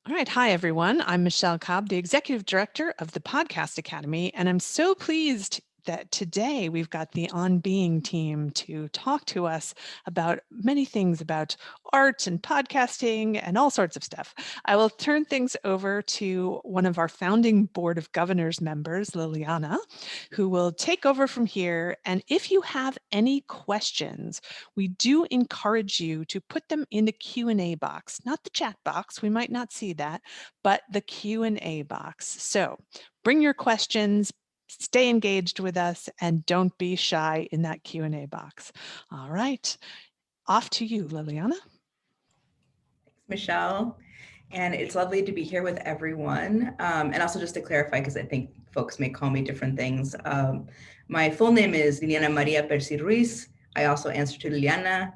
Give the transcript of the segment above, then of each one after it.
All right. Hi, everyone. I'm Michelle Cobb, the Executive Director of the Podcast Academy, and I'm so pleased that today we've got the On Being team to talk to us about many things about art and podcasting and all sorts of stuff. I will turn things over to one of our founding Board of Governors members, Liliana, who will take over from here. And if you have any questions, we do encourage you to put them in the Q&A box, not the chat box. We might not see that, but the Q&A box. So bring your questions, stay engaged with us, and don't be shy in that Q&A box. All right, off to you, Liliana. Thanks, Michelle. And it's lovely to be here with everyone. And also just to clarify, because I think folks may call me different things. My full name is Liliana Maria Percy Ruiz. I also answer to Liliana,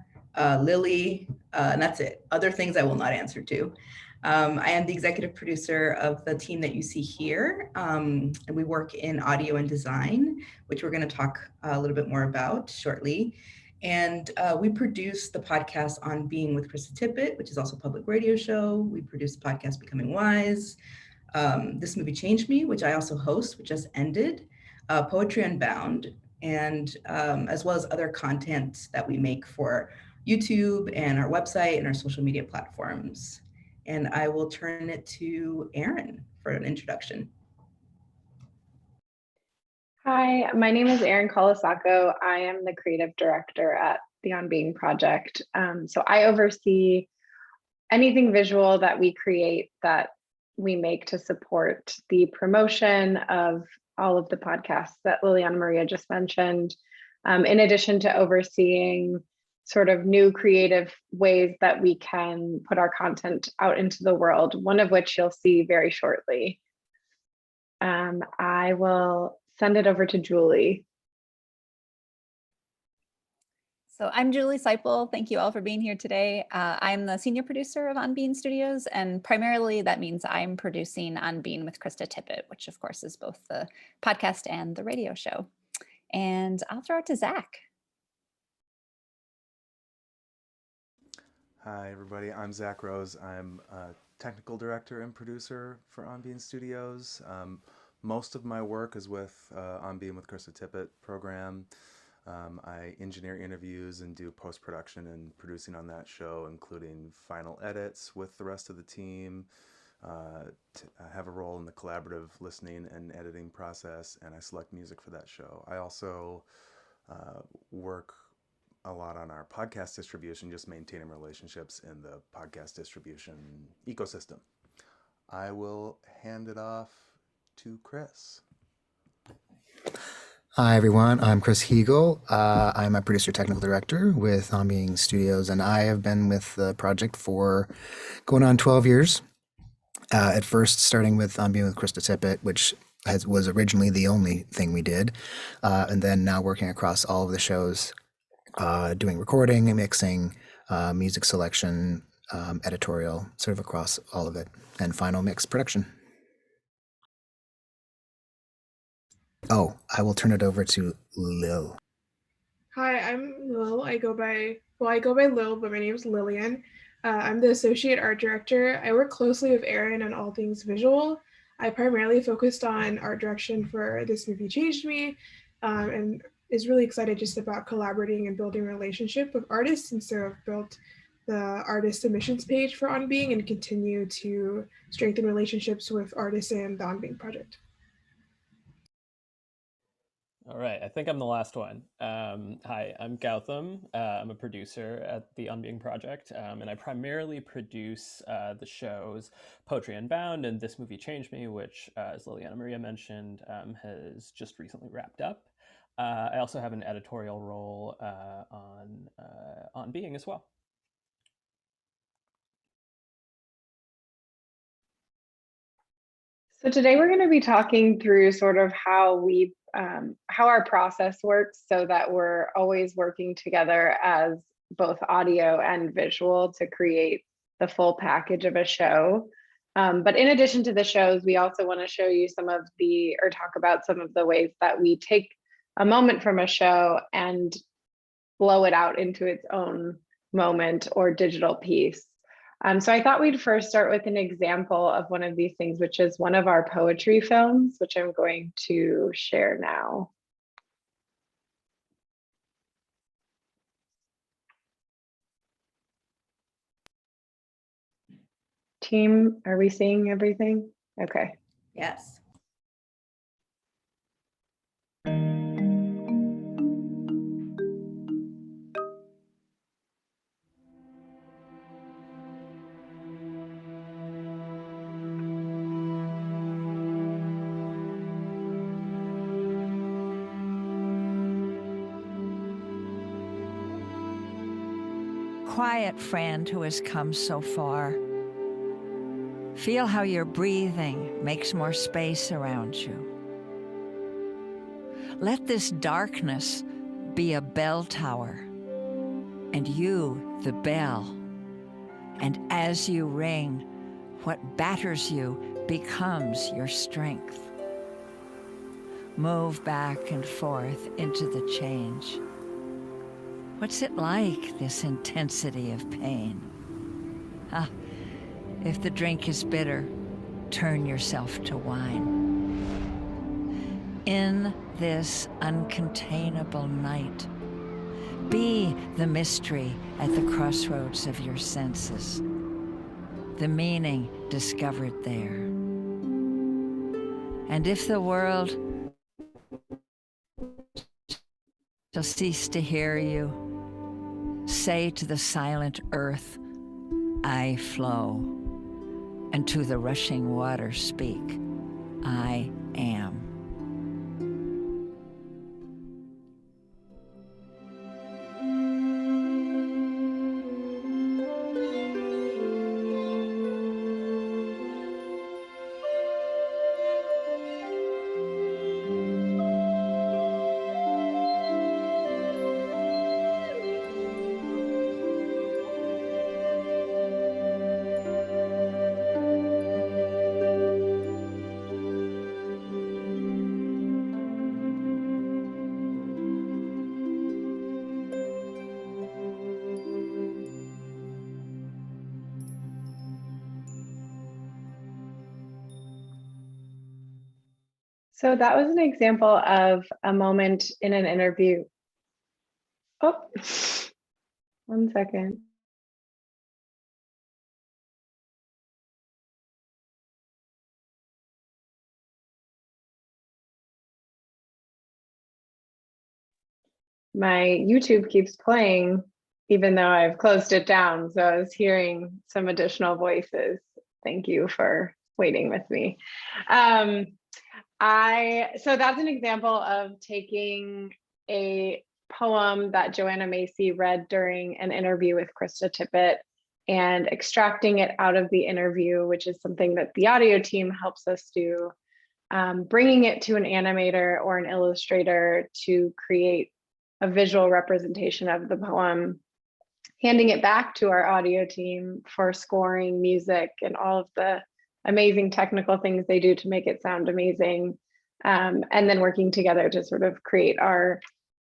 Lily, and that's it. Other things I will not answer to. I am the executive producer of the team that you see here. And we work in audio and design, which we're going to talk a little bit more about shortly. And we produce the podcast On Being with Krista Tippett, which is also a public radio show. We produce the podcast Becoming Wise. This Movie Changed Me, which I also host, which just ended. Poetry Unbound, and as well as other content that we make for YouTube and our website and our social media platforms. And I will turn it to Erin for an introduction. Hi, my name is Erin Colasacco. I am the creative director at the On Being project. So I oversee anything visual that we create, that we make to support the promotion of all of the podcasts that Liliana Maria just mentioned, in addition to overseeing sort of new creative ways that we can put our content out into the world, one of which you'll see very shortly. I will send it over to Julie. So I'm Julie Seipel. Thank you all for being here today. I'm the senior producer of On Being Studios, and primarily that means I'm producing On Being with Krista Tippett, which of course is both the podcast and the radio show. And I'll throw it to Zach. Hi, everybody. I'm Zach Rose. I'm a technical director and producer for On Being Studios. Most of my work is with On Being with Krista Tippett program. I engineer interviews and do post-production and producing on that show, including final edits with the rest of the team. I have a role in the collaborative listening and editing process, and I select music for that show. I also work a lot on our podcast distribution, just maintaining relationships in the podcast distribution ecosystem. I will hand it off to Chris. Hi, everyone. I'm Chris Hegel. I'm a producer technical director with On Being Studios, and I have been with the project for going on 12 years. At first, starting with On Being with Krista Tippett, which was originally the only thing we did, and then now working across all of the shows, doing recording and mixing, music selection, editorial, sort of across all of it, and final mix production. Oh, I will turn it over to Lil. Hi, I'm Lil. I go by Lil, but my name is Lillian. I'm the associate art director. I work closely with Erin on all things visual. I primarily focused on art direction for This Movie Changed Me, and is really excited just about collaborating and building a relationship with artists. And so I've built the artist submissions page for On Being and continue to strengthen relationships with artists and the On Being project. All right, I think I'm the last one. Hi, I'm Gautam. I'm a producer at the On Being project, and I primarily produce the shows Poetry Unbound and This Movie Changed Me, which, as Liliana Maria mentioned, has just recently wrapped up. I also have an editorial role on Being as well. So today we're going to be talking through sort of how our process works, so that we're always working together as both audio and visual to create the full package of a show. But in addition to the shows, we also want to show you talk about some of the ways that we take a moment from a show and blow it out into its own moment or digital piece. So I thought we'd first start with an example of one of these things, which is one of our poetry films, which I'm going to share now. Team, are we seeing everything? Okay. Yes. Quiet friend who has come so far. Feel how your breathing makes more space around you. Let this darkness be a bell tower, and you the bell. And as you ring, what batters you becomes your strength. Move back and forth into the change. What's it like, this intensity of pain? If the drink is bitter, turn yourself to wine. In this uncontainable night, be the mystery at the crossroads of your senses, the meaning discovered there. And if the world shall cease to hear you, say to the silent earth, I flow. And to the rushing water speak, I am. So that was an example of a moment in an interview. Oh, 1 second. My YouTube keeps playing, even though I've closed it down. So I was hearing some additional voices. Thank you for waiting with me. So that's an example of taking a poem that Joanna Macy read during an interview with Krista Tippett and extracting it out of the interview, which is something that the audio team helps us do, bringing it to an animator or an illustrator to create a visual representation of the poem, handing it back to our audio team for scoring, music, and all of the amazing technical things they do to make it sound amazing, and then working together to sort of create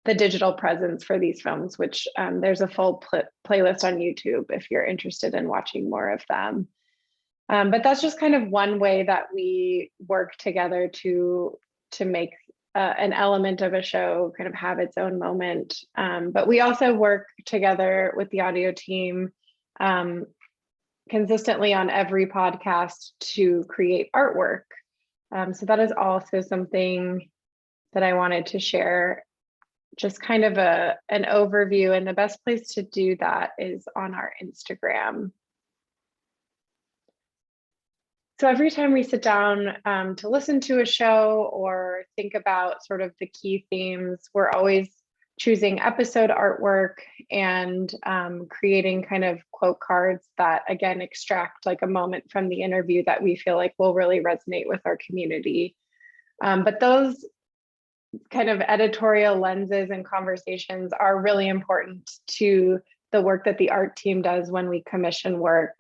the digital presence for these films, which there's a full playlist on YouTube if you're interested in watching more of them. But that's just kind of one way that we work together to make an element of a show kind of have its own moment. But we also work together with the audio team consistently on every podcast to create artwork. So that is also something that I wanted to share, just kind of an overview, and the best place to do that is on our Instagram. So every time we sit down to listen to a show or think about sort of the key themes, we're always choosing episode artwork and creating kind of quote cards that, again, extract like a moment from the interview that we feel like will really resonate with our community. But those kind of editorial lenses and conversations are really important to the work that the art team does when we commission work.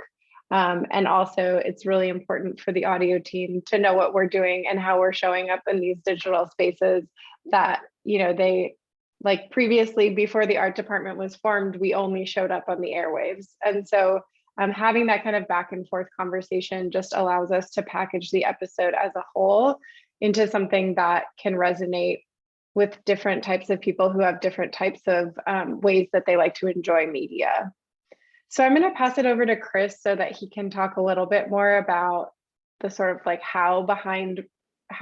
And also it's really important for the audio team to know what we're doing and how we're showing up in these digital spaces that, you know, they, like previously before the art department was formed, we only showed up on the airwaves. And so having that kind of back and forth conversation just allows us to package the episode as a whole into something that can resonate with different types of people who have different types of ways that they like to enjoy media. So I'm going to pass it over to Chris so that he can talk a little bit more about the sort of like how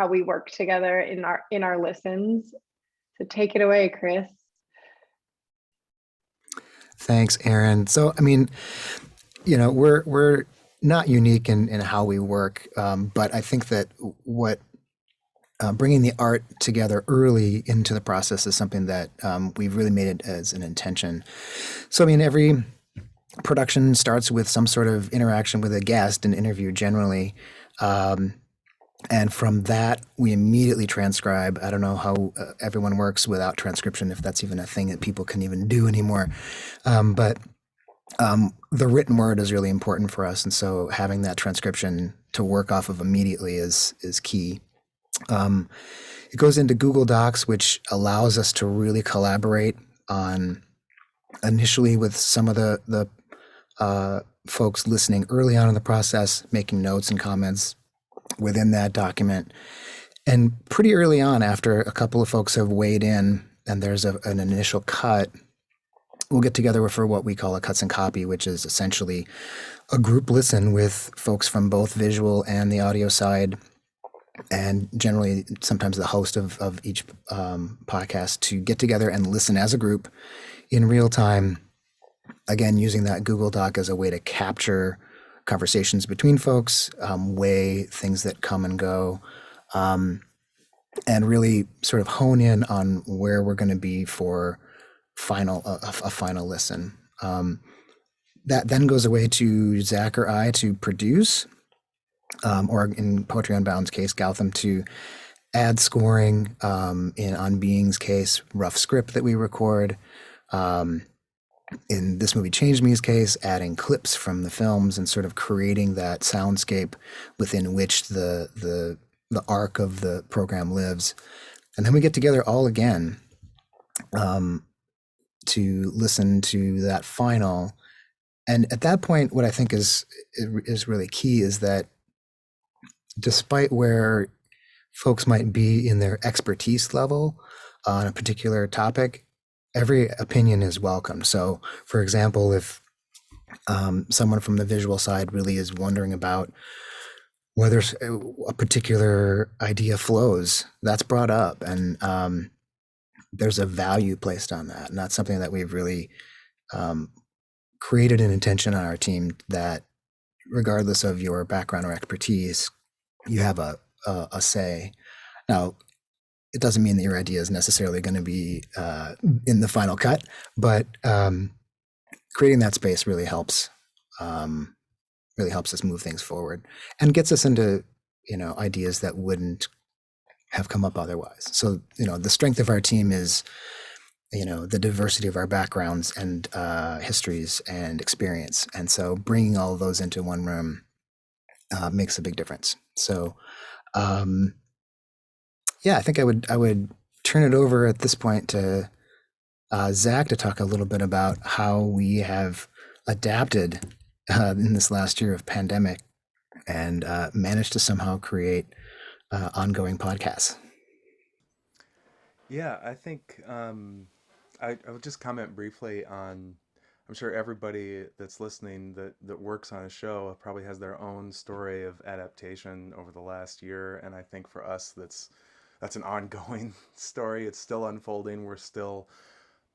we work together in our listens. So take it away, Chris. Thanks, Aaron. So, I mean, we're not unique in how we work, but I think that what bringing the art together early into the process is something that we've really made it as an intention. So, I mean, every production starts with some sort of interaction with a guest, an interview generally. And from that, we immediately transcribe. I don't know how everyone works without transcription, if that's even a thing that people can even do anymore. But the written word is really important for us. And so having that transcription to work off of immediately is key. It goes into Google Docs, which allows us to really collaborate on initially with some of the folks listening early on in the process, making notes and comments within that document. And pretty early on, after a couple of folks have weighed in and there's an initial cut, we'll get together for what we call a cuts and copy, which is essentially a group listen with folks from both visual and the audio side, and generally sometimes the host of each podcast, to get together and listen as a group in real time, again, using that Google Doc as a way to capture conversations between folks, weigh things that come and go, and really sort of hone in on where we're going to be for a final listen. That then goes away to Zach or I to produce, or in Poetry Unbound's case, Gautam to add scoring, in On Being's case, rough script that we record. In This Movie Changed Me's case, adding clips from the films and sort of creating that soundscape within which the arc of the program lives. And then we get together all again to listen to that final. And at that point, what I think is really key is that despite where folks might be in their expertise level on a particular topic, every opinion is welcome. So, for example, if someone from the visual side really is wondering about whether a particular idea flows, that's brought up, and there's a value placed on that. And that's something that we've really created an intention on our team, that regardless of your background or expertise, you have a say. Now, it doesn't mean that your idea is necessarily going to be in the final cut, but creating that space really helps us move things forward and gets us into ideas that wouldn't have come up otherwise. So the strength of our team is the diversity of our backgrounds and histories and experience, and so bringing all of those into one room makes a big difference. So yeah, I think I would turn it over at this point to Zach to talk a little bit about how we have adapted in this last year of pandemic and managed to somehow create ongoing podcasts. Yeah, I think I would just comment briefly on, I'm sure everybody that's listening that works on a show probably has their own story of adaptation over the last year. And I think for us, that's an ongoing story. It's still unfolding. We're still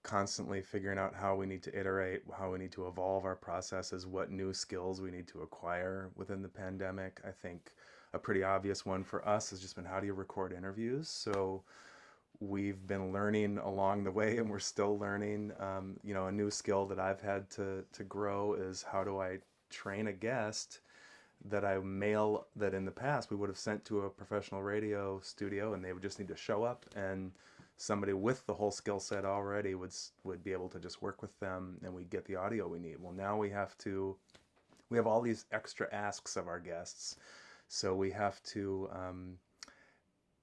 constantly figuring out how we need to iterate, how we need to evolve our processes, what new skills we need to acquire within the pandemic. I think a pretty obvious one for us has just been, how do you record interviews? So we've been learning along the way, and we're still learning. A new skill that I've had to grow is, how do I train a guest that I mail, that in the past we would have sent to a professional radio studio and they would just need to show up, and somebody with the whole skill set already would be able to just work with them and we get the audio we need. Well, now we have all these extra asks of our guests. So we have to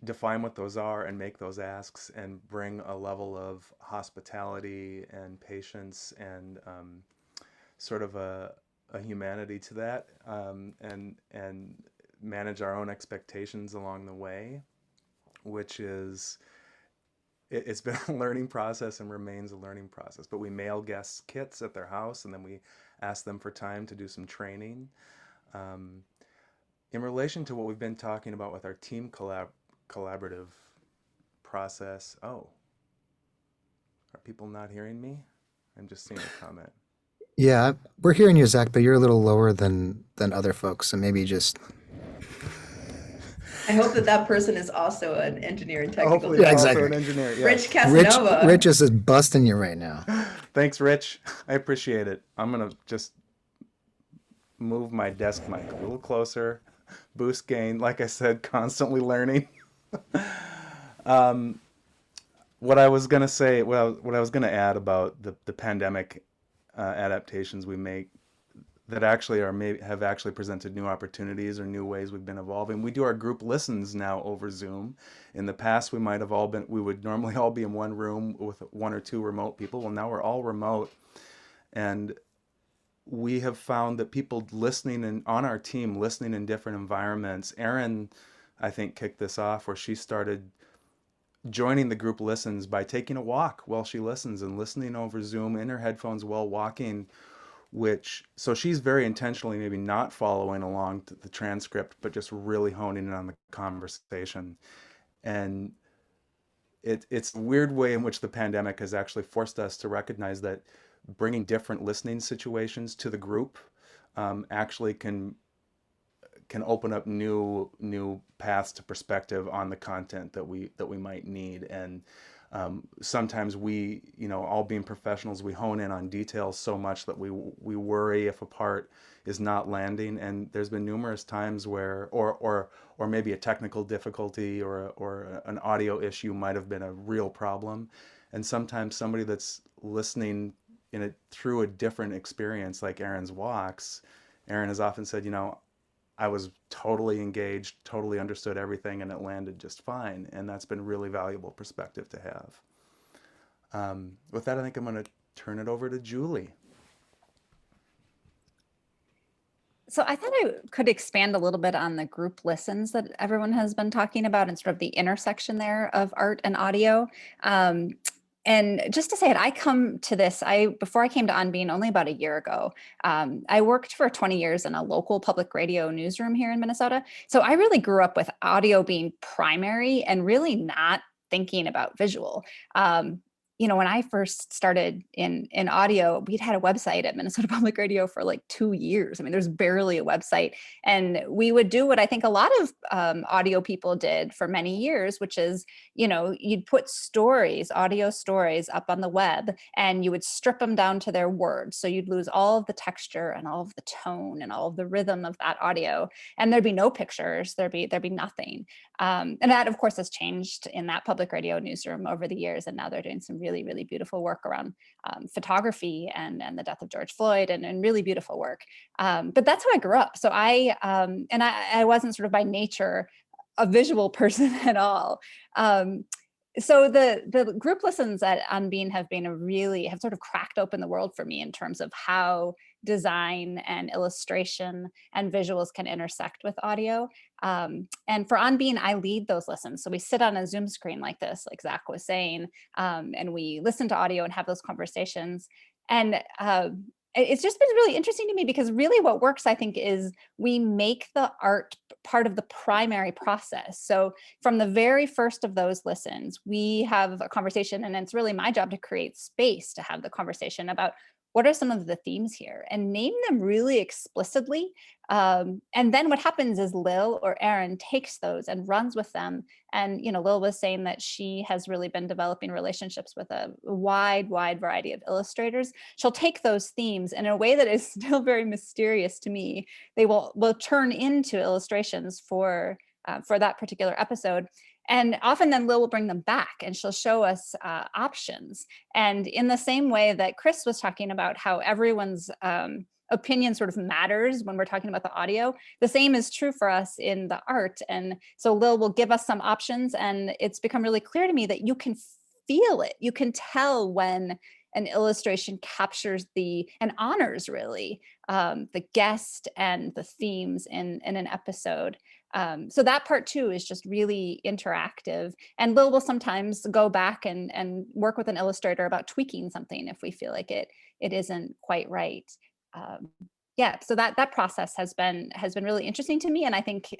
define what those are and make those asks and bring a level of hospitality and patience and sort of a a humanity to that, and manage our own expectations along the way, which is, it's been a learning process and remains a learning process. But we mail guests kits at their house, and then we ask them for time to do some training. In relation to what we've been talking about with our team collaborative process, are people not hearing me? I'm just seeing a comment. Yeah, we're hearing you, Zach, but you're a little lower than other folks, so maybe just. I hope that person is also an engineer and technical Hopefully, Yeah, director. also exactly. an engineer. Yes. Rich Casanova. Rich is just busting you right now. Thanks, Rich. I appreciate it. I'm gonna just move my desk mic a little closer, boost gain. Like I said, constantly learning. What I was gonna say, what I was gonna add about the pandemic adaptations we make that actually have actually presented new opportunities or new ways we've been evolving. We do our group listens now over Zoom. In the past, we would normally all be in one room with one or two remote people. Well, now we're all remote, and we have found that people listening on our team, listening in different environments. Erin, I think, kicked this off where she started joining the group listens by taking a walk while she listens and listening over Zoom in her headphones while walking, so she's very intentionally maybe not following along to the transcript, but just really honing in on the conversation. And it's a weird way in which the pandemic has actually forced us to recognize that bringing different listening situations to the group actually can open up new paths to perspective on the content that we might need. And sometimes we, all being professionals, we hone in on details so much that we worry if a part is not landing. And there's been numerous times where, or maybe a technical difficulty or an audio issue might have been a real problem. And sometimes somebody that's listening through a different experience, like Erin's walks, Erin has often said, I was totally engaged, totally understood everything, and it landed just fine. And that's been really valuable perspective to have. With that, I think I'm going to turn it over to Julie. So I thought I could expand a little bit on the group listens that everyone has been talking about and sort of the intersection there of art and audio. And just to say it, I come to this, before I came to Unbound only about a year ago, I worked for 20 years in a local public radio newsroom here in Minnesota. So I really grew up with audio being primary and really not thinking about visual. When I first started in audio, we'd had a website at Minnesota Public Radio for like 2 years. I mean, there's barely a website. And we would do what I think a lot of audio people did for many years, which is, you'd put audio stories up on the web, and you would strip them down to their words. So you'd lose all of the texture and all of the tone and all of the rhythm of that audio. And there'd be no pictures, there'd be nothing. And that, of course, has changed in that public radio newsroom over the years. And now they're doing some really, really beautiful work around photography and the death of George Floyd and really beautiful work. But that's how I grew up. So I wasn't sort of by nature a visual person at all. So the group listens at Unbound have sort of cracked open the world for me in terms of how design and illustration and visuals can intersect with audio. And for Unbound, I lead those listens. So we sit on a Zoom screen like this, like Zach was saying, and we listen to audio and have those conversations. And it's just been really interesting to me because really what works, I think, is we make the art part of the primary process. So from the very first of those listens, we have a conversation, and it's really my job to create space to have the conversation about what are some of the themes here and name them really explicitly. And then what happens is Lil or Erin takes those and runs with them. And, Lil was saying that she has really been developing relationships with a wide variety of illustrators. She'll take those themes and in a way that is still very mysterious to me, they will turn into illustrations for that particular episode. And often then Lil will bring them back and she'll show us options. And in the same way that Chris was talking about how everyone's opinion sort of matters when we're talking about the audio, the same is true for us in the art. And so Lil will give us some options, and it's become really clear to me that you can feel it. You can tell when an illustration captures and honors really the guest and the themes in an episode. So that part too is just really interactive. And Lil will sometimes go back and work with an illustrator about tweaking something if we feel like it isn't quite right. Yeah, so that process has been really interesting to me, and I think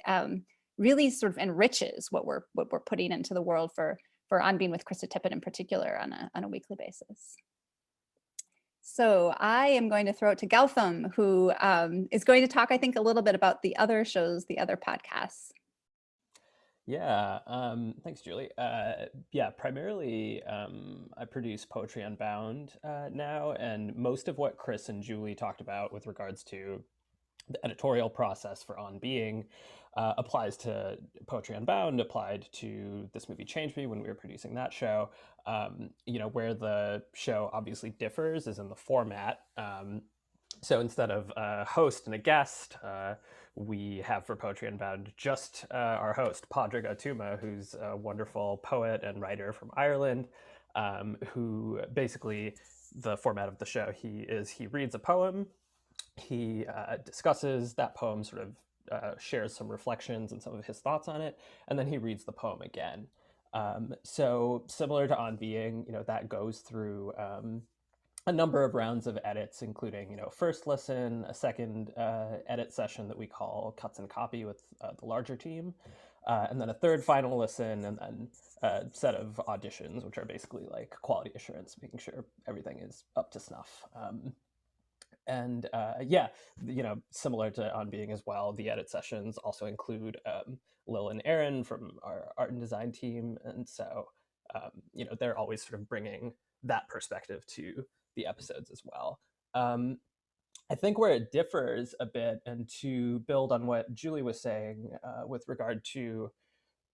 really sort of enriches what we're putting into the world for On Being with Krista Tippett in particular on a weekly basis. So I am going to throw it to Gautam, who is going to talk, I think, a little bit about the other shows, the other podcasts. Yeah, thanks, Julie. Yeah, primarily I produce Poetry Unbound now, and most of what Chris and Julie talked about with regards to the editorial process for On Being applies to Poetry Unbound, applied to This Movie Changed Me when we were producing that show. Where the show obviously differs is in the format. So instead of a host and a guest, we have for Poetry Unbound just our host, Padraig Atuma, who's a wonderful poet and writer from Ireland, who basically, the format of the show, he reads a poem, he discusses that poem, sort of shares some reflections and some of his thoughts on it, and then he reads the poem again. So similar to On Being, that goes through a number of rounds of edits, including, first listen, a second edit session that we call cuts and copy with the larger team, and then a third final listen, and then a set of auditions, which are basically like quality assurance, making sure everything is up to snuff. Similar to On Being as well, the edit sessions also include Lil and Aaron from our art and design team, and so they're always sort of bringing that perspective to the episodes as well. I think where it differs a bit, and to build on what Julie was saying with regard to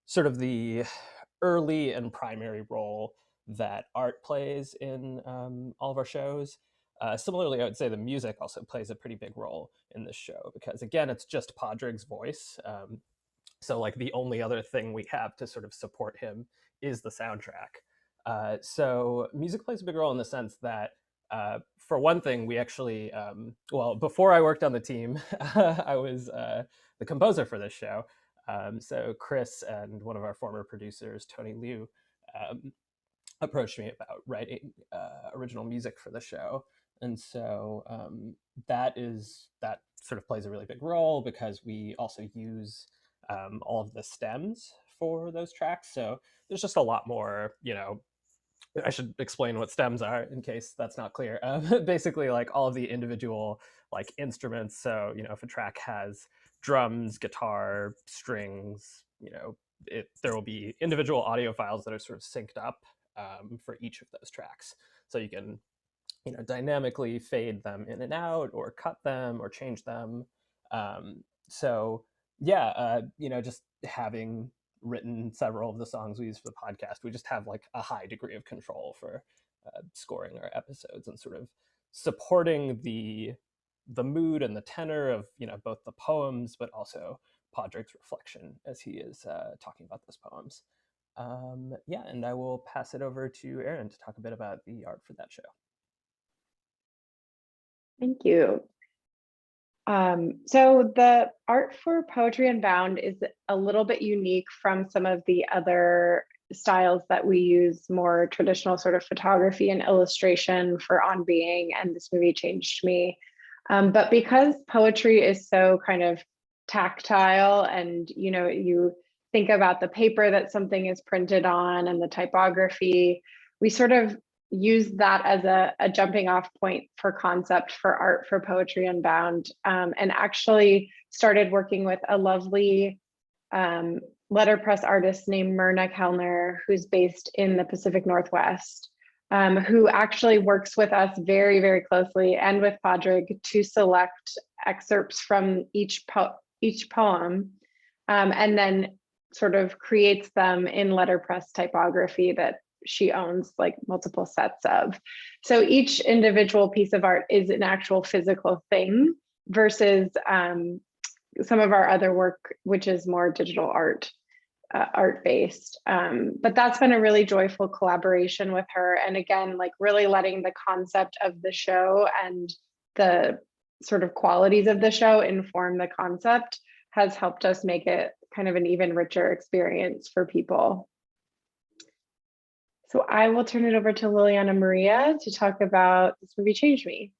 sort of the early and primary role that art plays in all of our shows, similarly, I would say the music also plays a pretty big role in this show, because again, it's just Padraig's voice. So like the only other thing we have to sort of support him is the soundtrack. So music plays a big role in the sense that, for one thing, we actually, before I worked on the team, I was the composer for this show. So Chris and one of our former producers, Tony Liu, approached me about writing original music for the show. And so that sort of plays a really big role, because we also use all of the stems for those tracks. So there's just a lot more, I should explain what stems are in case that's not clear. Basically, like all of the individual like instruments. So, if a track has drums, guitar, strings, there will be individual audio files that are sort of synced up for each of those tracks. So you can, dynamically fade them in and out, or cut them, or change them. Just having written several of the songs we use for the podcast, we just have like a high degree of control for scoring our episodes and sort of supporting the mood and the tenor of both the poems, but also Padraig's reflection as he is talking about those poems. And I will pass it over to Erin to talk a bit about the art for that show. Thank you. So the art for Poetry Unbound is a little bit unique from some of the other styles that we use, more traditional sort of photography and illustration for On Being and This Movie Changed Me. But because poetry is so kind of tactile, and you think about the paper that something is printed on and the typography, we sort of use that as a jumping off point for concept for art for Poetry Unbound, and actually started working with a lovely letterpress artist named Myrna Kellner, who's based in the Pacific Northwest, who actually works with us very, very closely, and with Padraig, to select excerpts from each poem, and then sort of creates them in letterpress typography that she owns like multiple sets of. So each individual piece of art is an actual physical thing, versus some of our other work, which is more digital art. art-based. But that's been a really joyful collaboration with her. And again, like really letting the concept of the show and the sort of qualities of the show inform the concept has helped us make it kind of an even richer experience for people. So I will turn it over to Liliana Maria to talk about This Movie Changed Me.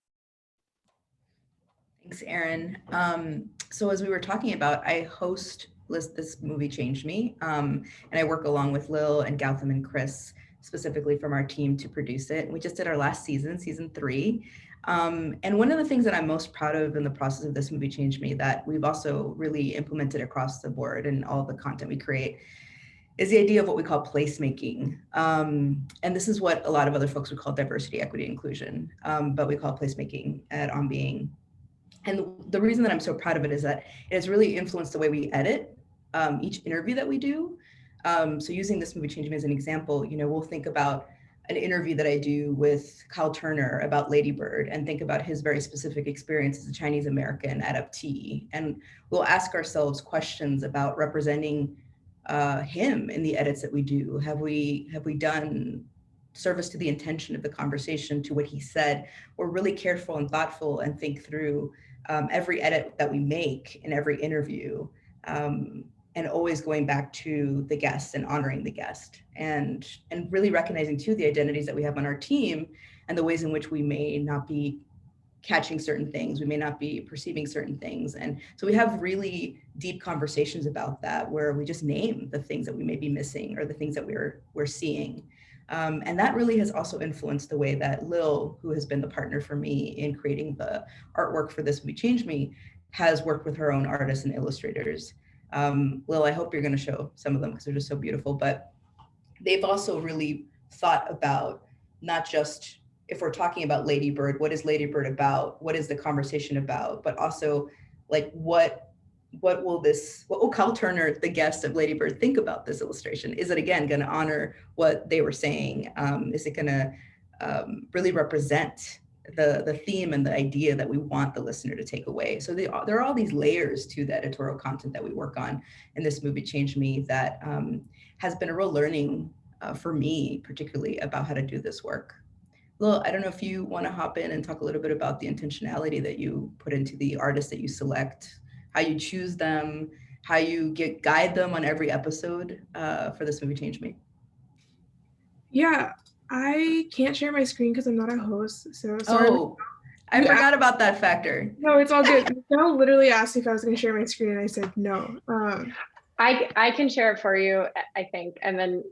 Thanks, Erin. So as we were talking about, I host This Movie Changed Me, and I work along with Lil and Gautam and Chris, specifically from our team, to produce it. We just did our last season, season 3. And one of the things that I'm most proud of in the process of This Movie Changed Me that we've also really implemented across the board in all the content we create is the idea of what we call placemaking. And this is what a lot of other folks would call diversity, equity, inclusion, but we call placemaking at On Being. And the reason that I'm so proud of it is that it has really influenced the way we edit each interview that we do. So using This Movie Changed Me as an example, we'll think about an interview that I do with Kyle Turner about Lady Bird and think about his very specific experience as a Chinese American adoptee. And we'll ask ourselves questions about representing him in the edits that we do. Have we done service to the intention of the conversation, to what he said? We're really careful and thoughtful and think through every edit that we make in every interview, and always going back to the guest and honoring the guest, and really recognizing too the identities that we have on our team and the ways in which we may not be catching certain things, we may not be perceiving certain things. And so we have really deep conversations about that, where we just name the things that we may be missing or the things that we're seeing. And that really has also influenced the way that Lil, who has been the partner for me in creating the artwork for This Movie Changed Me, has worked with her own artists and illustrators. Lil, I hope you're going to show some of them because they're just so beautiful, but they've also really thought about not just, if we're talking about Lady Bird, what is Lady Bird about? What is the conversation about? But also, like, what will Kyle Turner, the guest of Lady Bird, think about this illustration? Is it, again, going to honor what they were saying? Is it going to really represent the theme and the idea that we want the listener to take away? So there are all these layers to the editorial content that we work on in This Movie Changed Me that has been a real learning for me, particularly about how to do this work. Lil, I don't know if you want to hop in and talk a little bit about the intentionality that you put into the artists that you select, how you choose them, how you guide them on every episode for This Movie Changed Me. Yeah, I can't share my screen because I'm not a host, so sorry. Oh, I forgot about that factor. No, it's all good. Michelle literally asked if I was going to share my screen, and I said no. I can share it for you, I think, and then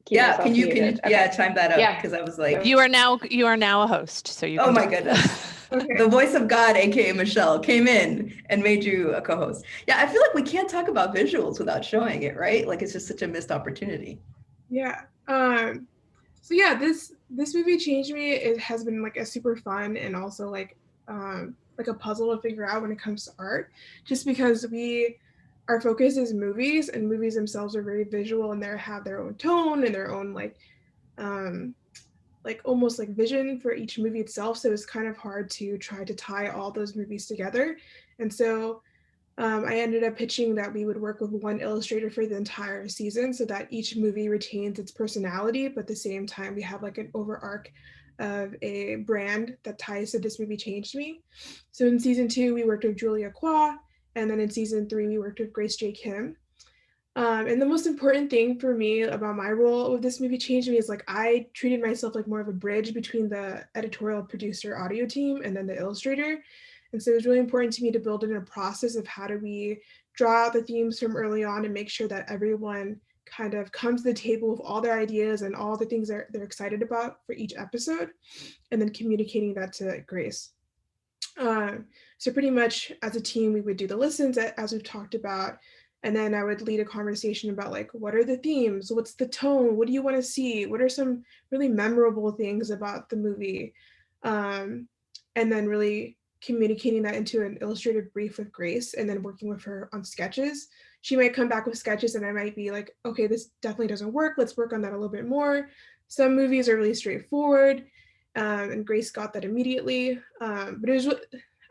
can you chime that up? Because I was like, you are now a host, so you. Oh my goodness. Okay. The voice of God, aka Michelle, came in and made you a co-host. Yeah, I feel like we can't talk about visuals without showing it, right? Like, it's just such a missed opportunity. Yeah. So yeah, this movie changed me. It has been like a super fun and also like a puzzle to figure out when it comes to art, just because our focus is movies, and movies themselves are very visual, and they have their own tone and their own like almost like vision for each movie itself. So it's kind of hard to try to tie all those movies together. And so I ended up pitching that we would work with one illustrator for the entire season so that each movie retains its personality, but at the same time we have like an overarch of a brand that ties to This Movie Changed Me. So in season 2, we worked with Julia Kwa, and then in season 3, we worked with Grace J. Kim. And the most important thing for me about my role with This Movie Changed Me is like I treated myself like more of a bridge between the editorial producer audio team and then the illustrator. And so it was really important to me to build in a process of how do we draw out the themes from early on and make sure that everyone kind of comes to the table with all their ideas and all the things they're excited about for each episode, and then communicating that to Grace. So pretty much as a team, we would do the listens as we've talked about, and then I would lead a conversation about like, what are the themes? What's the tone? What do you want to see? What are some really memorable things about the movie? And then really communicating that into an illustrated brief with Grace, and then working with her on sketches. She might come back with sketches and I might be like, okay, this definitely doesn't work. Let's work on that a little bit more. Some movies are really straightforward, and Grace got that immediately. But it was,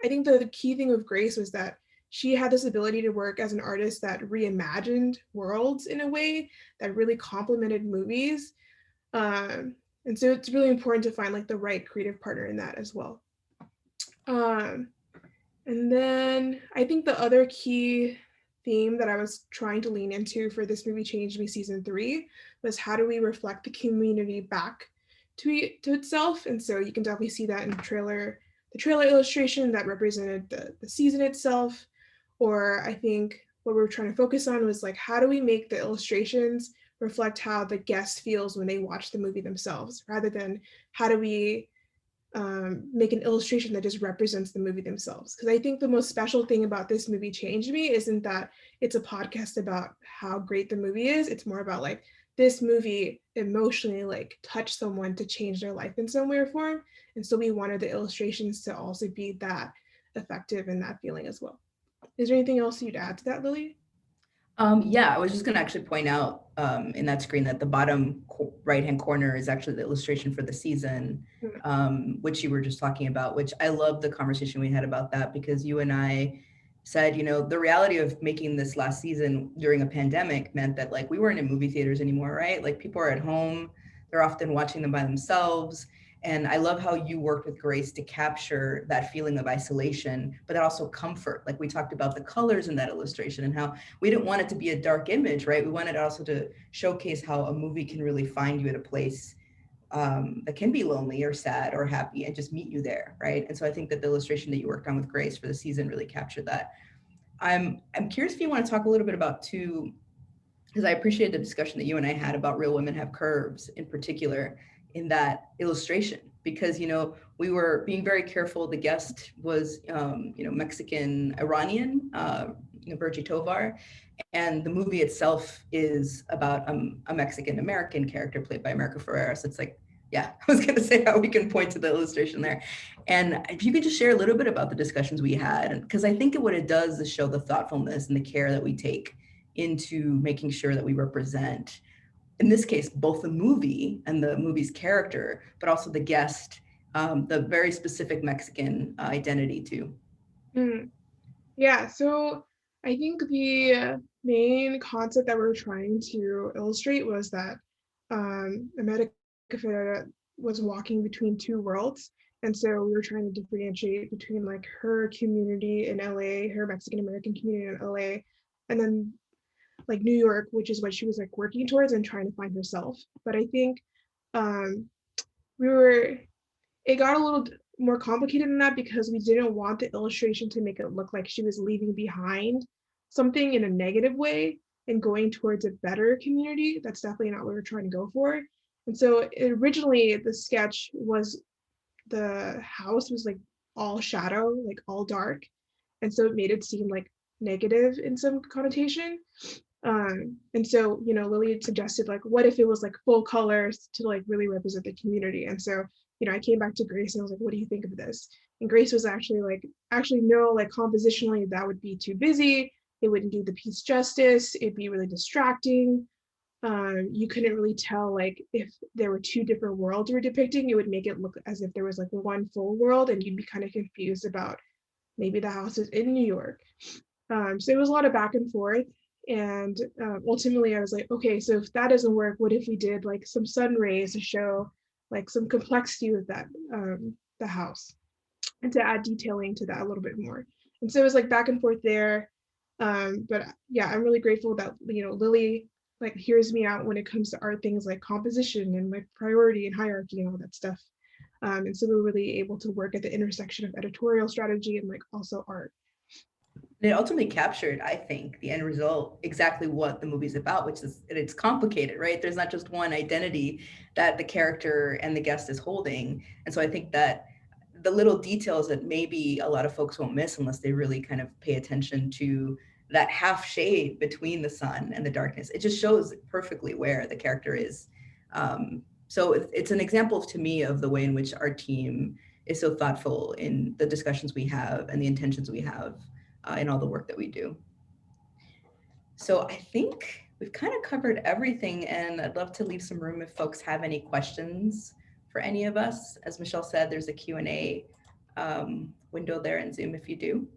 I think the key thing with Grace was that she had this ability to work as an artist that reimagined worlds in a way that really complemented movies. And so it's really important to find like the right creative partner in that as well. And then I think the other key theme that I was trying to lean into for This Movie Changed Me season 3 was how do we reflect the community back to itself. And so you can definitely see that in the trailer illustration that represented the season itself. Or I think what we were trying to focus on was like, how do we make the illustrations reflect how the guest feels when they watch the movie themselves, rather than how do we make an illustration that just represents the movie themselves. Because I think the most special thing about This Movie Changed Me isn't that it's a podcast about how great the movie is. It's more about like this movie emotionally like touched someone to change their life in some way or form. And so we wanted the illustrations to also be that effective and that feeling as well. Is there anything else you'd add to that, Lily? Yeah, I was just going to actually point out in that screen that the bottom right-hand corner is actually the illustration for the season, which you were just talking about, which I love the conversation we had about that, because you and I said, you know, the reality of making this last season during a pandemic meant that like we weren't in movie theaters anymore, right? Like people are at home, they're often watching them by themselves. And I love how you worked with Grace to capture that feeling of isolation, but also comfort. Like we talked about the colors in that illustration and how we didn't want it to be a dark image, right? We wanted also to showcase how a movie can really find you at a place that can be lonely or sad or happy and just meet you there, right? And so I think that the illustration that you worked on with Grace for the season really captured that. I'm curious if you want to talk a little bit about too, because I appreciate the discussion that you and I had about Real Women Have Curves in particular in that illustration, because, you know, we were being very careful. The guest was, you know, Mexican Iranian, you know, Virgie Tovar. And the movie itself is about a Mexican American character played by America Ferrera. So it's like, yeah, I was going to say how we can point to the illustration there. And if you could just share a little bit about the discussions we had, because I think what it does is show the thoughtfulness and the care that we take into making sure that we represent, in this case, both the movie and the movie's character, but also the guest, the very specific Mexican identity too. Yeah, so I think the main concept that we're trying to illustrate was that America Ferrera was walking between two worlds. And so we were trying to differentiate between like her community in LA, her Mexican American community in LA, and then like New York, which is what she was like working towards and trying to find herself. But I think it got a little more complicated than that because we didn't want the illustration to make it look like she was leaving behind something in a negative way and going towards a better community. That's definitely not what we're trying to go for. And so originally the sketch was, the house was like all shadow, like all dark. And so it made it seem like negative in some connotation. And so, you know, Lily had suggested like, what if it was like full colors to like really represent the community? And so, you know, I came back to Grace and I was like, what do you think of this? And Grace was actually like, no, like compositionally, that would be too busy. It wouldn't do the piece justice. It'd be really distracting. You couldn't really tell like if there were two different worlds we're depicting, it would make it look as if there was like one full world and you'd be kind of confused about maybe the house is in New York. So it was a lot of back and forth. And ultimately I was like, okay, so if that doesn't work, what if we did like some sun rays to show like some complexity with that, the house, and to add detailing to that a little bit more. And so it was like back and forth there. But yeah, I'm really grateful that, you know, Lily like hears me out when it comes to art things like composition and like priority and hierarchy and all that stuff. And so we're really able to work at the intersection of editorial strategy and like also art. It ultimately captured, I think, the end result, exactly what the movie's about, which is it's complicated, right? There's not just one identity that the character and the guest is holding. And so I think that the little details that maybe a lot of folks won't miss unless they really kind of pay attention to that half shade between the sun and the darkness, it just shows perfectly where the character is. So it's an example to me of the way in which our team is so thoughtful in the discussions we have and the intentions we have in all the work that we do. So I think we've kind of covered everything, and I'd love to leave some room if folks have any questions for any of us. As Michelle said, there's a Q&A window there in Zoom if you do.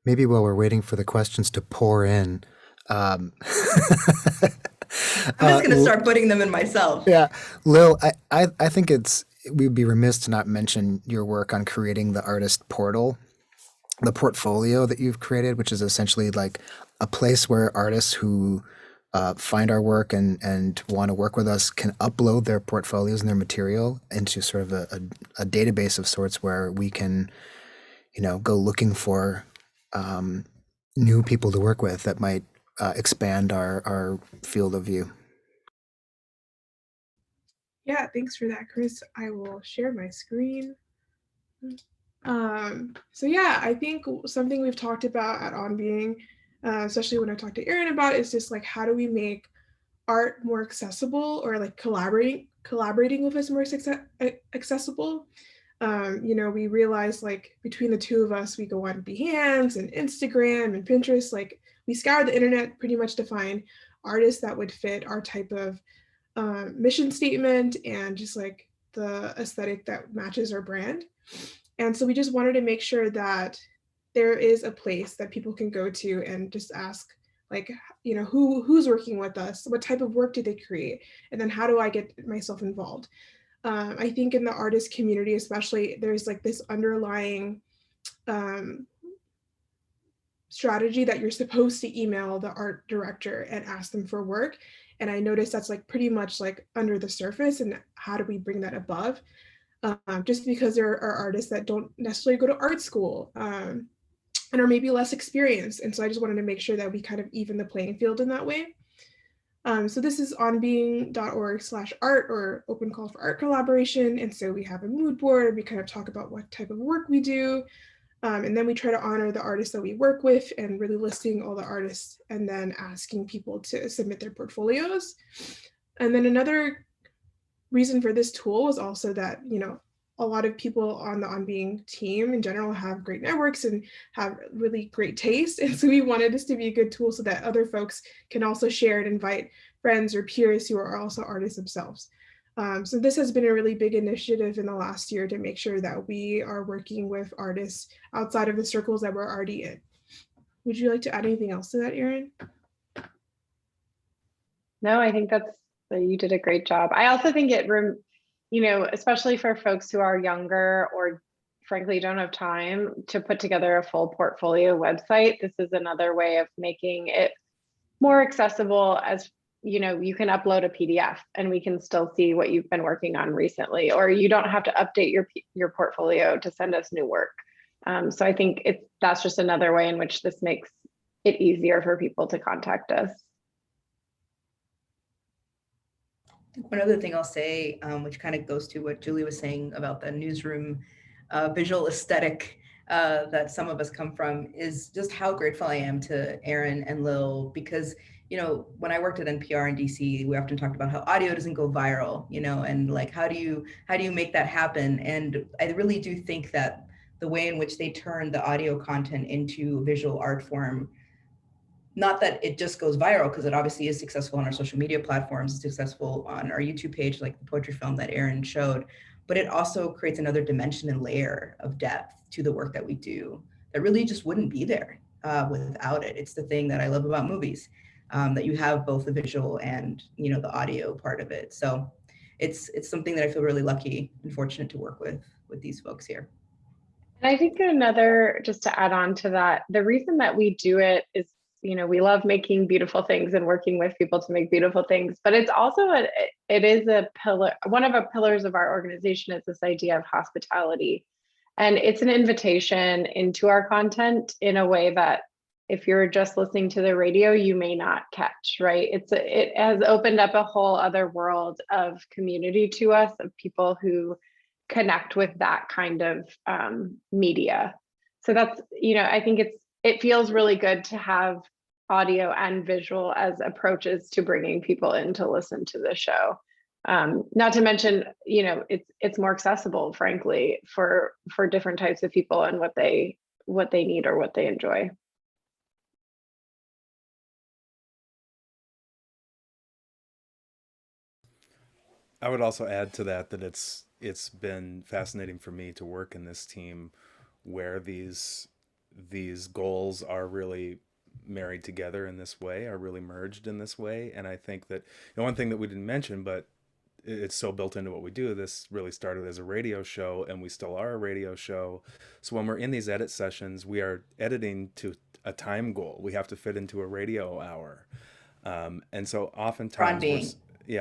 maybe while we're waiting for the questions to pour in, um, I'm just going to start putting them in myself. yeah, Lil, I think we'd be remiss to not mention your work on creating the artist portal, the portfolio that you've created, which is essentially like a place where artists who find our work and want to work with us can upload their portfolios and their material into sort of a database of sorts where we can, go looking for new people to work with that might expand our field of view. Yeah, thanks for that, Chris. I will share my screen. So yeah, I think something we've talked about at On Being, especially when I talked to Erin about, is just like, how do we make art more accessible, or like collaborating with us more accessible? We realize, like, between the two of us, we go on Behance and Instagram and Pinterest. Like, we scour the internet pretty much to find artists that would fit our type of mission statement and just like the aesthetic that matches our brand. And so we just wanted to make sure that there is a place that people can go to and just ask, like, who's working with us, what type of work do they create, and then how do I get myself involved. I think in the artist community especially, there's like this underlying strategy that you're supposed to email the art director and ask them for work. And I noticed that's like pretty much like under the surface, and how do we bring that above? Just because there are artists that don't necessarily go to art school and are maybe less experienced. And so I just wanted to make sure that we kind of even the playing field in that way. So this is onbeing.org/art, or open call for art collaboration. And so we have a mood board. We kind of talk about what type of work we do. And then we try to honor the artists that we work with, and really listing all the artists and then asking people to submit their portfolios. And then another reason for this tool was also that, a lot of people on the On Being team in general have great networks and have really great taste. And so we wanted this to be a good tool so that other folks can also share and invite friends or peers who are also artists themselves. So this has been a really big initiative in the last year to make sure that we are working with artists outside of the circles that we're already in. Would you like to add anything else to that, Erin? No, I think you did a great job. I also think especially for folks who are younger or frankly don't have time to put together a full portfolio website, this is another way of making it more accessible. As you can upload a PDF and we can still see what you've been working on recently, or you don't have to update your portfolio to send us new work. So I think that's just another way in which this makes it easier for people to contact us. One other thing I'll say, which kind of goes to what Julie was saying about the newsroom visual aesthetic that some of us come from, is just how grateful I am to Erin and Lil, because when I worked at NPR in DC, we often talked about how audio doesn't go viral, and like how do you make that happen? And I really do think that the way in which they turn the audio content into visual art form, not that it just goes viral, because it obviously is successful on our social media platforms, it's successful on our YouTube page, like the poetry film that Erin showed, but it also creates another dimension and layer of depth to the work that we do that really just wouldn't be there without it. It's the thing that I love about movies, that you have both the visual and the audio part of it. So it's something that I feel really lucky and fortunate to work with these folks here. And I think just to add on to that, the reason that we do it is, we love making beautiful things and working with people to make beautiful things, but it's also it is a pillar. One of the pillars of our organization is this idea of hospitality. And it's an invitation into our content in a way that if you're just listening to the radio, you may not catch, right? It has opened up a whole other world of community to us, of people who connect with that kind of media. So that's, I think it feels really good to have audio and visual as approaches to bringing people in to listen to the show. Not to mention, it's more accessible, frankly, for different types of people and what they need or what they enjoy. I would also add to that it's been fascinating for me to work in this team where these these goals are really married together in this way, are really merged in this way. And I think that one thing that we didn't mention, but it's so built into what we do, this really started as a radio show, and we still are a radio show. So when we're in these edit sessions, we are editing to a time goal. We have to fit into a radio hour. And so oftentimes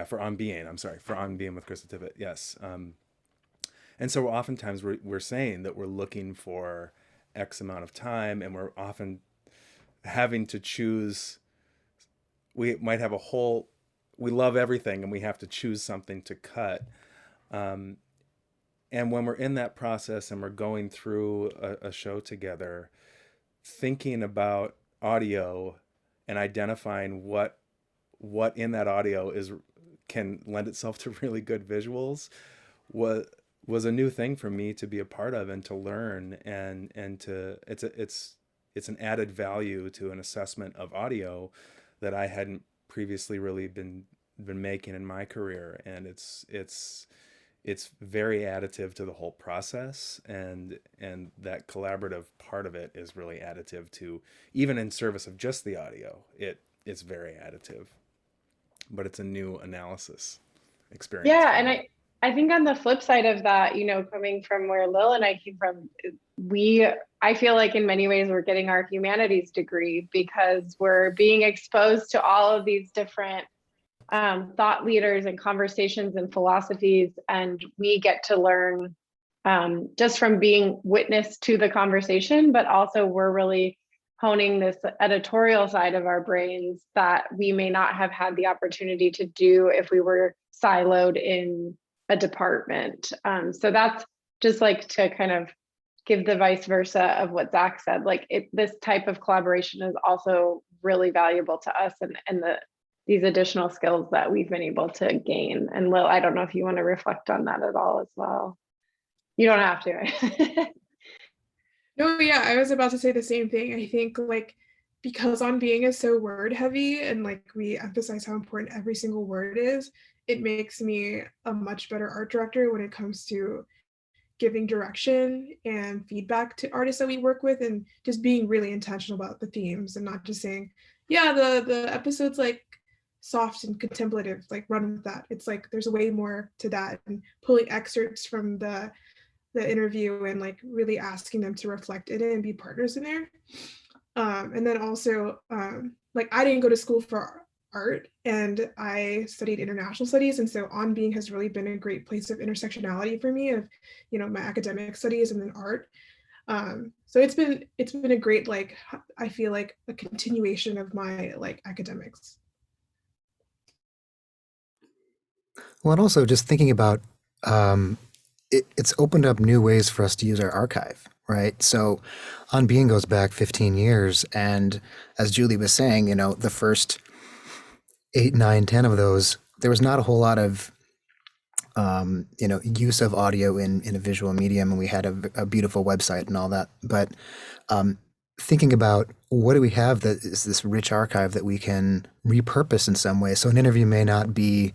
for On Being, I'm sorry, for On Being with Krista Tippett, yes. And so oftentimes we're saying that we're looking for X amount of time, and we're often having to choose. We might have we love everything, and we have to choose something to cut. And when we're in that process and we're going through a show together, thinking about audio and identifying what in that audio can lend itself to really good visuals was a new thing for me to be a part of and to learn, and to it's an added value to an assessment of audio that I hadn't previously really been making in my career. And it's very additive to the whole process, and that collaborative part of it is really additive to, even in service of just the audio, it's very additive, but it's a new analysis experience. Yeah, and I think on the flip side of that, coming from where Lil and I came from, I feel like in many ways we're getting our humanities degree, because we're being exposed to all of these different thought leaders and conversations and philosophies, and we get to learn just from being witness to the conversation, but also we're really honing this editorial side of our brains that we may not have had the opportunity to do if we were siloed in a department. So that's just like to kind of give the vice versa of what Zach said. Like this type of collaboration is also really valuable to us, and these additional skills that we've been able to gain. And Lil, I don't know if you want to reflect on that at all as well. You don't have to. No, yeah, I was about to say the same thing. I think because On Being is so word heavy, and we emphasize how important every single word is, it makes me a much better art director when it comes to giving direction and feedback to artists that we work with, and just being really intentional about the themes and not just saying, yeah, the episode's soft and contemplative, run with that. It's there's way more to that, and pulling excerpts from the interview and really asking them to reflect it and be partners in there. And then also I didn't go to school for art, and I studied international studies, and so On Being has really been a great place of intersectionality for me, of my academic studies and then art. So it's been a great I feel like a continuation of my academics. Well, and also just thinking about it's opened up new ways for us to use our archive, right? So On Being goes back 15 years. And as Julie was saying, the first 8, 9, 10 of those, there was not a whole lot of, use of audio in a visual medium. And we had a beautiful website and all that. But thinking about what do we have that is this rich archive that we can repurpose in some way. So an interview may not be,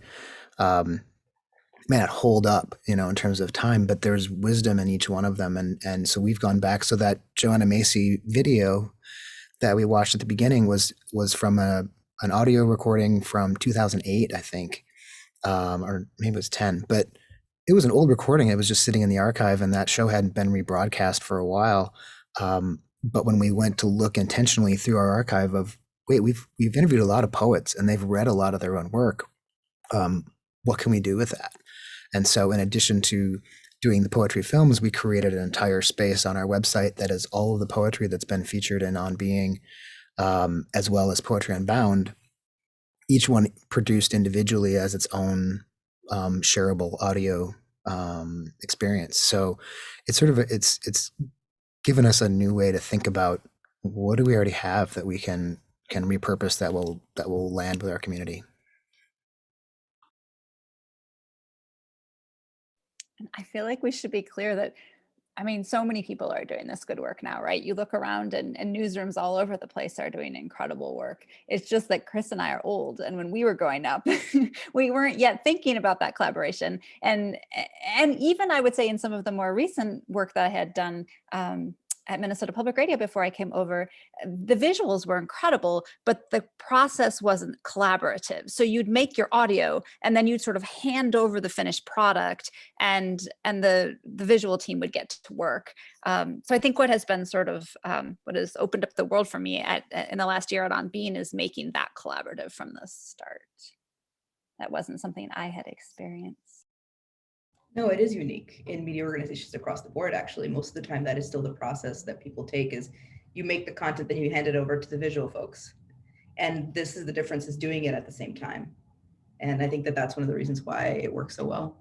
may not hold up, in terms of time, but there's wisdom in each one of them. And so we've gone back. So that Joanna Macy video that we watched at the beginning was from an audio recording from 2008, I think, or maybe it was 10, but it was an old recording. It was just sitting in the archive, and that show hadn't been rebroadcast for a while. But when we went to look intentionally through our archive of, we've interviewed a lot of poets and they've read a lot of their own work. What can we do with that? And so in addition to doing the poetry films, we created an entire space on our website that is all of the poetry that's been featured in On Being, as well as Poetry Unbound, each one produced individually as its own shareable audio experience. So it's sort of it's given us a new way to think about what do we already have that we can repurpose that will land with our community. I feel like we should be clear that, so many people are doing this good work now, right? You look around and newsrooms all over the place are doing incredible work. It's just that Chris and I are old. And when we were growing up, we weren't yet thinking about that collaboration. And even I would say in some of the more recent work that I had done, at Minnesota Public Radio before I came over, the visuals were incredible, but the process wasn't collaborative. So you'd make your audio and then you'd sort of hand over the finished product, and the visual team would get to work. So I think what has been sort of what has opened up the world for me in the last year at On Being is making that collaborative from the start. That wasn't something I had experienced. No, it is unique in media organizations across the board, actually. Most of the time, that is still the process that people take, is you make the content, then you hand it over to the visual folks. And this is the difference, is doing it at the same time. And I think that that's one of the reasons why it works so well.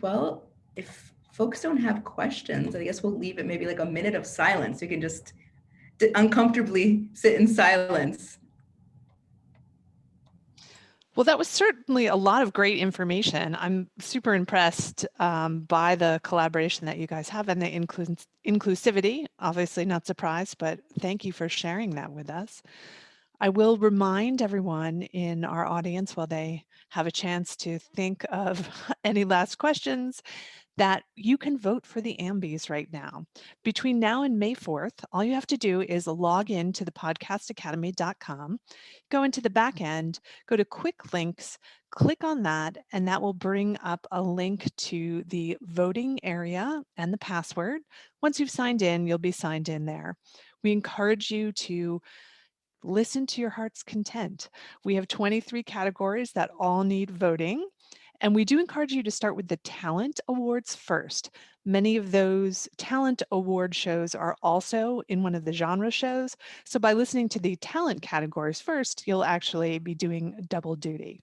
Well, if folks don't have questions, I guess we'll leave it maybe like a minute of silence. You can just uncomfortably sit in silence. Well, that was certainly a lot of great information. I'm super impressed by the collaboration that you guys have and the inclusivity. Obviously not surprised, but thank you for sharing that with us. I will remind everyone in our audience, while they have a chance to think of any last questions, that you can vote for the Ambies right now. Between now and May 4th, all you have to do is log in to the podcastacademy.com, go into the back end, go to quick links, click on that, and that will bring up a link to the voting area and the password. Once you've signed in, you'll be signed in there. We encourage you to listen to your heart's content. We have 23 categories that all need voting. And we do encourage you to start with the talent awards first. Many of those talent award shows are also in one of the genre shows. So by listening to the talent categories first, you'll actually be doing double duty.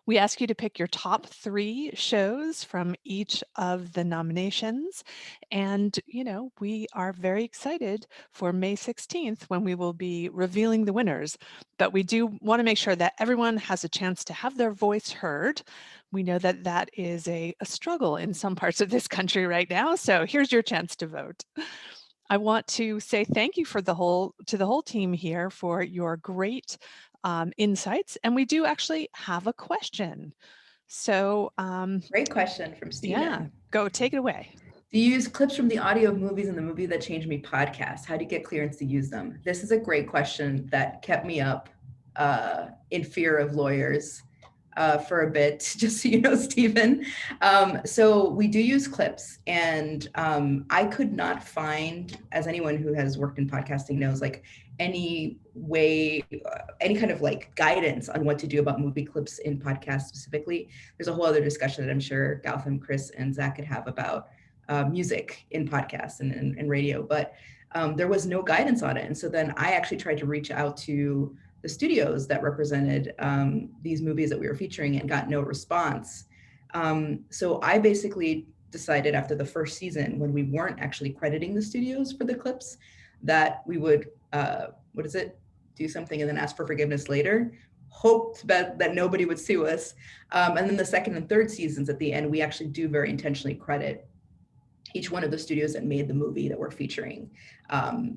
We ask you to pick your top 3 shows from each of the nominations. And, you know, we are very excited for May 16th when we will be revealing the winners. But we do want to make sure that everyone has a chance to have their voice heard. We know that that is a struggle in some parts of this country right now. So here's your chance to vote. I want to say thank you to the whole team here for your great insights. And we do actually have a question. So Great question from Steven. yeah, go take it away. Do you use clips from the audio of movies in the Movie That Changed Me podcast? How do you get clearance to use them? This is a great question that kept me up in fear of lawyers for a bit, just so you know, Stephen. So we do use clips, and I could not find, as anyone who has worked in podcasting knows, like any way, any kind of like guidance on what to do about movie clips in podcasts specifically. There's a whole other discussion that I'm sure Gautam, Chris, and Zach could have about music in podcasts and radio, but there was no guidance on it. And so then I actually tried to reach out to the studios that represented these movies that we were featuring and got no response. So I basically decided after the first season, when we weren't actually crediting the studios for the clips, that we would, do something and then ask for forgiveness later, hoped that nobody would sue us. And then the second and third seasons at the end, we actually do very intentionally credit each one of the studios that made the movie that we're featuring.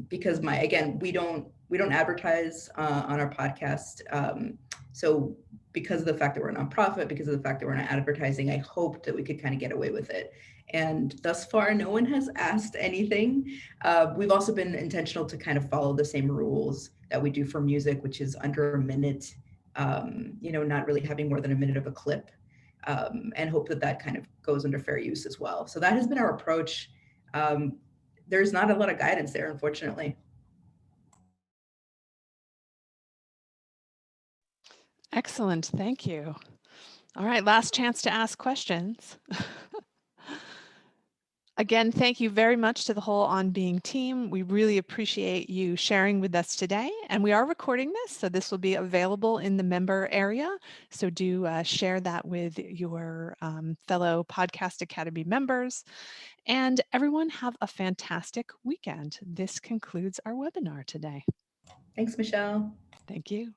Because we don't advertise on our podcast. So because of the fact that we're a nonprofit, because of the fact that we're not advertising, I hoped that we could kind of get away with it. And thus far, no one has asked anything. We've also been intentional to kind of follow the same rules that we do for music, which is under a minute, not really having more than a minute of a clip, and hope that kind of goes under fair use as well. So that has been our approach. There's not a lot of guidance there, unfortunately. Excellent, thank you. All right, last chance to ask questions. Again, thank you very much to the whole On Being team. We really appreciate you sharing with us today. And we are recording this, so this will be available in the member area. So do share that with your fellow Podcast Academy members. And everyone have a fantastic weekend. This concludes our webinar today. Thanks, Michelle. Thank you.